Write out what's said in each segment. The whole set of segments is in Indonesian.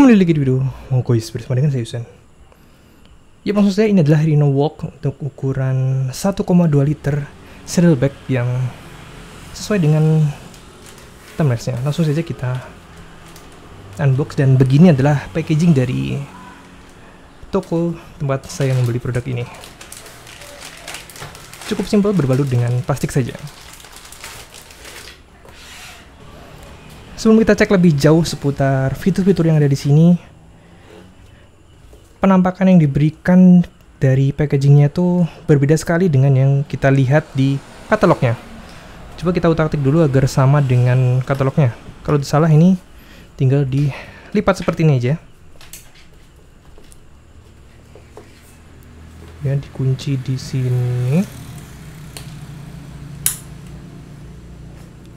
Kembali lagi di video Mogois bersama dengan saya Yusen. Ya, maksud saya ini adalah Rhino Walk untuk ukuran 1,2 liter saddleback yang sesuai dengan thumbnailsnya. Langsung saja kita unbox, dan begini adalah packaging dari toko tempat saya membeli produk ini. Cukup simpel, berbalut dengan plastik saja. Sebelum kita cek lebih jauh seputar fitur-fitur yang ada di sini, penampakan yang diberikan dari packagingnya tuh berbeda sekali dengan yang kita lihat di katalognya. Coba kita utak-atik dulu agar sama dengan katalognya. Kalau salah ini tinggal dilipat seperti ini aja. Ya, dikunci di sini,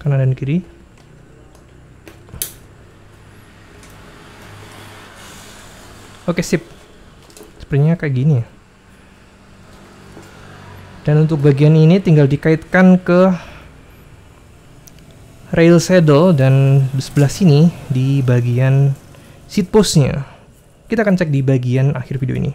kanan dan kiri. Oke, sip. Sepertinya kayak gini ya. Dan untuk bagian ini tinggal dikaitkan ke rail saddle, dan di sebelah sini di bagian seat postnya. Kita akan cek di bagian akhir video ini.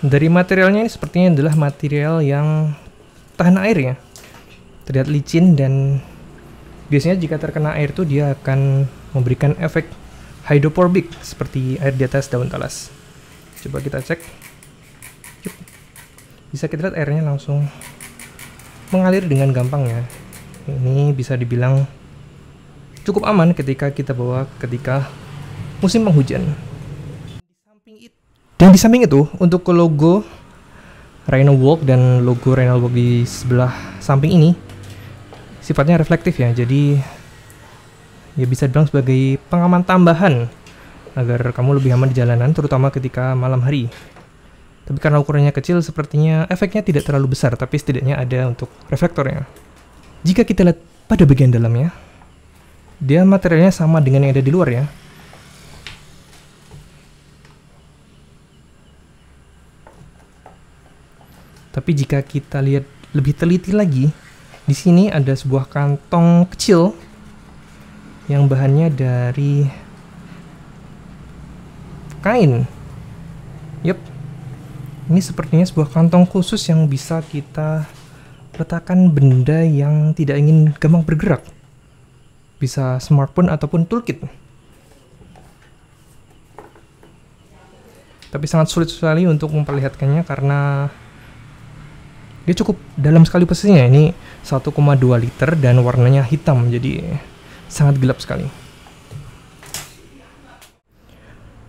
Dari materialnya ini sepertinya adalah material yang tahan air ya. Terlihat licin, dan biasanya jika terkena air tuh dia akan memberikan efek hydrophobic seperti air di atas daun talas. Coba kita cek. Bisa kita lihat airnya langsung mengalir dengan gampang ya. Ini bisa dibilang cukup aman ketika kita bawa ketika musim penghujan. Dan di samping itu, untuk logo Rhino Walk dan logo Rhino Walk di sebelah samping ini sifatnya reflektif ya, jadi ya bisa dibilang sebagai pengaman tambahan agar kamu lebih aman di jalanan, terutama ketika malam hari. Tapi karena ukurannya kecil, sepertinya efeknya tidak terlalu besar, tapi setidaknya ada untuk reflektornya. Jika kita lihat pada bagian dalamnya, dia materialnya sama dengan yang ada di luar ya. Tapi jika kita lihat lebih teliti lagi, di sini ada sebuah kantong kecil yang bahannya dari kain. Yup, ini sepertinya sebuah kantong khusus yang bisa kita letakkan benda yang tidak ingin gampang bergerak. Bisa smartphone ataupun toolkit. Tapi sangat sulit sekali untuk memperlihatkannya karena dia cukup dalam sekali posisinya. Ini 1,2 liter dan warnanya hitam, jadi sangat gelap sekali.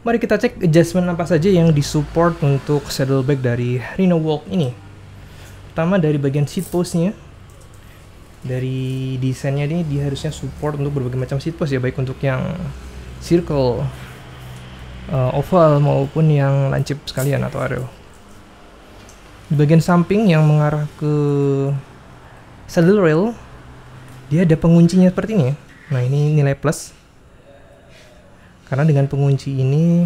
Mari kita cek adjustment apa saja yang disupport untuk saddleback dari Rhino Walk ini. Pertama dari bagian seat postnya. Dari desainnya ini dia harusnya support untuk berbagai macam seat post ya, baik untuk yang circle, oval maupun yang lancip sekalian atau arrow. Di bagian samping yang mengarah ke saddle rail, dia ada penguncinya seperti ini. Nah, ini nilai plus, karena dengan pengunci ini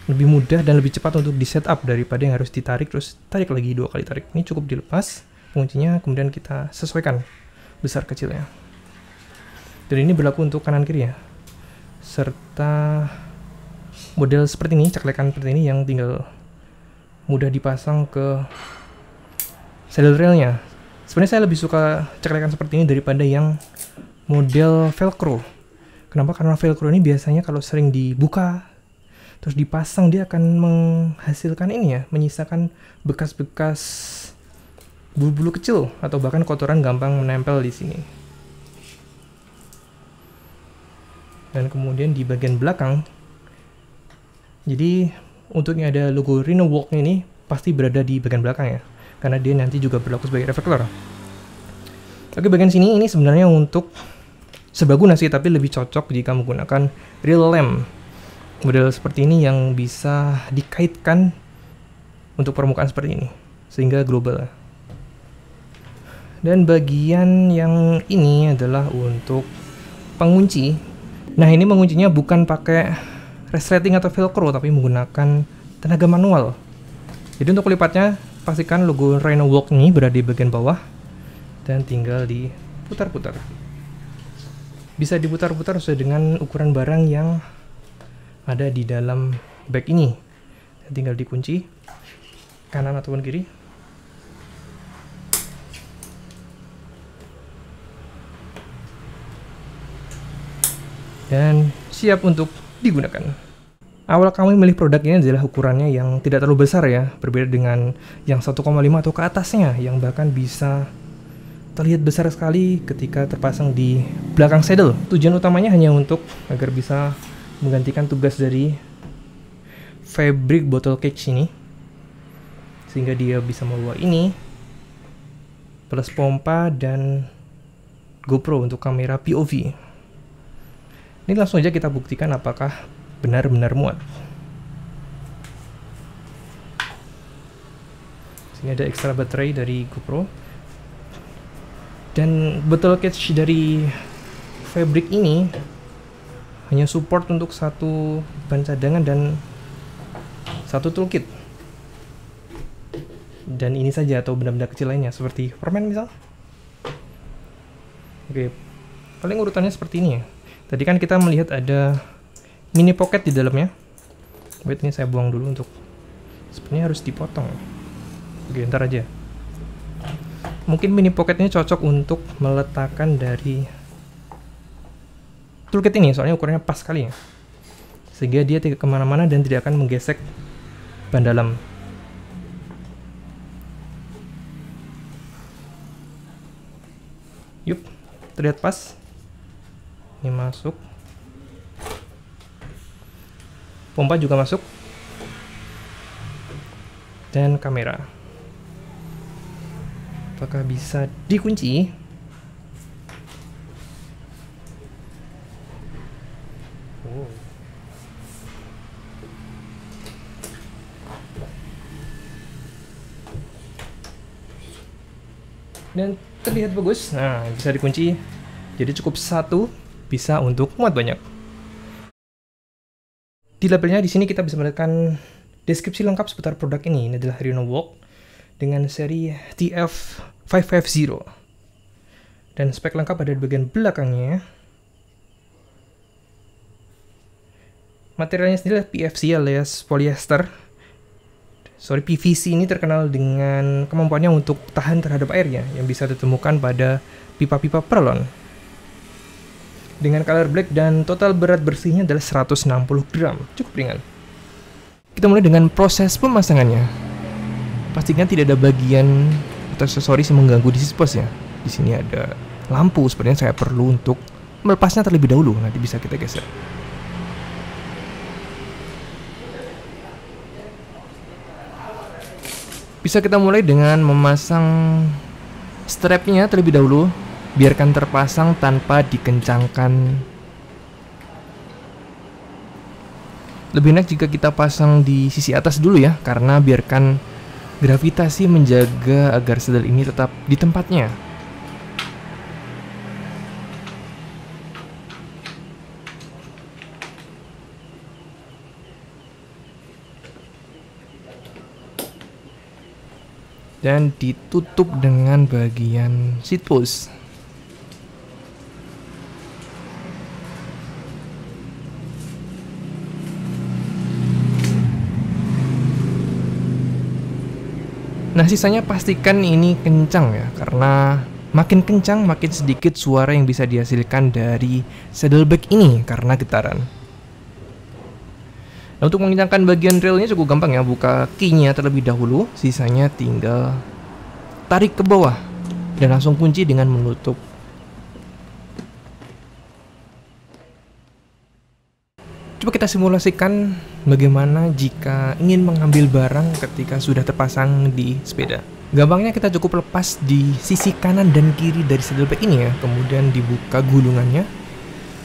lebih mudah dan lebih cepat untuk di setup daripada yang harus ditarik terus tarik lagi 2 kali tarik. Ini cukup dilepas penguncinya, kemudian kita sesuaikan besar kecilnya. Dan ini berlaku untuk kanan kiri ya, serta model seperti ini, ceklekan seperti ini yang tinggal mudah dipasang ke saddle railnya. Sebenarnya saya lebih suka ceklekan seperti ini daripada yang model velcro. Kenapa? Karena velcro ini biasanya kalau sering dibuka terus dipasang, dia akan menghasilkan ini ya, menyisakan bekas-bekas bulu-bulu kecil atau bahkan kotoran gampang menempel di sini. Dan kemudian di bagian belakang, jadi untuk yang ada logo Rhino Walk ini pasti berada di bagian belakang ya, karena dia nanti juga berlaku sebagai reflektor. Oke, bagian sini ini sebenarnya untuk serbaguna sih, tapi lebih cocok jika menggunakan real lamp. Model seperti ini yang bisa dikaitkan untuk permukaan seperti ini, sehingga global. Dan bagian yang ini adalah untuk pengunci. Nah, ini menguncinya bukan pakai resleting atau velcro, tapi menggunakan tenaga manual. Jadi untuk pelipatnya, pastikan logo Rhino Walk ini berada di bagian bawah dan tinggal diputar-putar. bisa diputar-putar sesuai dengan ukuran barang yang ada di dalam bag ini. Tinggal dikunci kanan ataupun kiri. Dan siap untuk digunakan. Awal kami memilih produk ini adalah ukurannya yang tidak terlalu besar ya, berbeda dengan yang 1,5 atau ke atasnya yang bahkan bisa terlihat besar sekali ketika terpasang di belakang saddle. Tujuan utamanya hanya untuk agar bisa menggantikan tugas dari fabric bottle cage ini, sehingga dia bisa membawa ini plus pompa dan GoPro untuk kamera POV. Ini langsung aja kita buktikan apakah benar-benar muat. Sini ada extra baterai dari GoPro. Dan bottle cage dari fabric ini hanya support untuk satu ban cadangan dan satu toolkit. Dan ini saja atau benda-benda kecil lainnya seperti permen misal. Oke, paling urutannya seperti ini ya. Tadi kan kita melihat ada mini pocket di dalamnya. Wait, ini saya buang dulu untuk sebenarnya harus dipotong. Oke, ntar aja. Mungkin mini pocketnya cocok untuk meletakkan dari toolkit ini, soalnya ukurannya pas sekali ya, sehingga dia tidak kemana-mana dan tidak akan menggesek ban dalam. Yup, terlihat pas. Ini masuk, pompa juga masuk, dan kamera. Apakah bisa dikunci? Oh. Dan terlihat bagus. Nah, bisa dikunci. Jadi cukup satu, bisa untuk muat banyak. Di labelnya di sini kita bisa melihatkan deskripsi lengkap seputar produk ini. Ini adalah Rhino-Walk dengan seri TF550. Dan spek lengkap ada di bagian belakangnya. Materialnya sendiri adalah PFC alias polyester. PVC ini terkenal dengan kemampuannya untuk tahan terhadap airnya yang bisa ditemukan pada pipa-pipa perlon. Dengan color black dan total berat bersihnya adalah 160 gram, cukup ringan. Kita mulai dengan proses pemasangannya. Pastikan tidak ada bagian atau aksesoris yang mengganggu di sisi pos ya. Di sini ada lampu, sebenarnya saya perlu untuk melepasnya terlebih dahulu, nanti bisa kita geser. Bisa kita mulai dengan memasang strapnya terlebih dahulu, biarkan terpasang tanpa dikencangkan. Lebih enak jika kita pasang di sisi atas dulu ya, karena biarkan gravitasi menjaga agar saddle ini tetap di tempatnya. Dan ditutup dengan bagian seat post. Nah, sisanya pastikan ini kencang ya, karena makin kencang makin sedikit suara yang bisa dihasilkan dari saddlebag ini karena getaran. Nah, untuk mengencangkan bagian railnya cukup gampang ya, buka key-nya terlebih dahulu, sisanya tinggal tarik ke bawah dan langsung kunci dengan menutup. Coba kita simulasikan bagaimana jika ingin mengambil barang ketika sudah terpasang di sepeda. Gampangnya kita cukup lepas di sisi kanan dan kiri dari saddlebag ini ya, kemudian dibuka gulungannya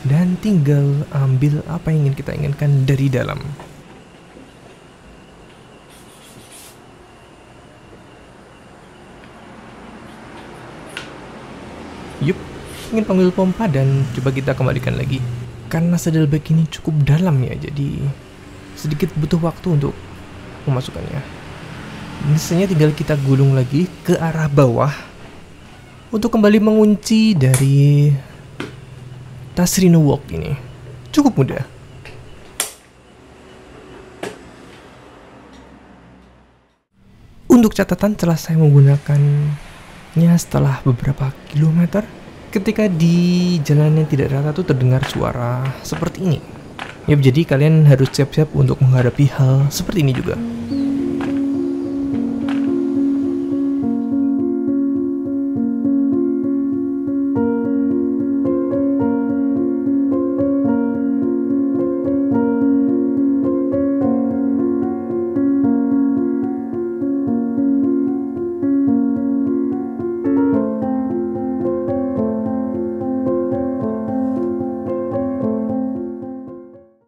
dan tinggal ambil apa yang ingin kita inginkan dari dalam. Yup, ingin panggil pompa dan coba kita kembalikan lagi. Karena saddlebag ini cukup dalam ya, jadi sedikit butuh waktu untuk memasukkannya. Misalnya tinggal kita gulung lagi ke arah bawah untuk kembali mengunci dari Tasrino Walk ini. Cukup mudah. Untuk catatan, setelah saya menggunakannya setelah beberapa kilometer, ketika di jalan yang tidak rata tuh terdengar suara seperti ini. Ya, jadi kalian harus siap-siap untuk menghadapi hal seperti ini juga.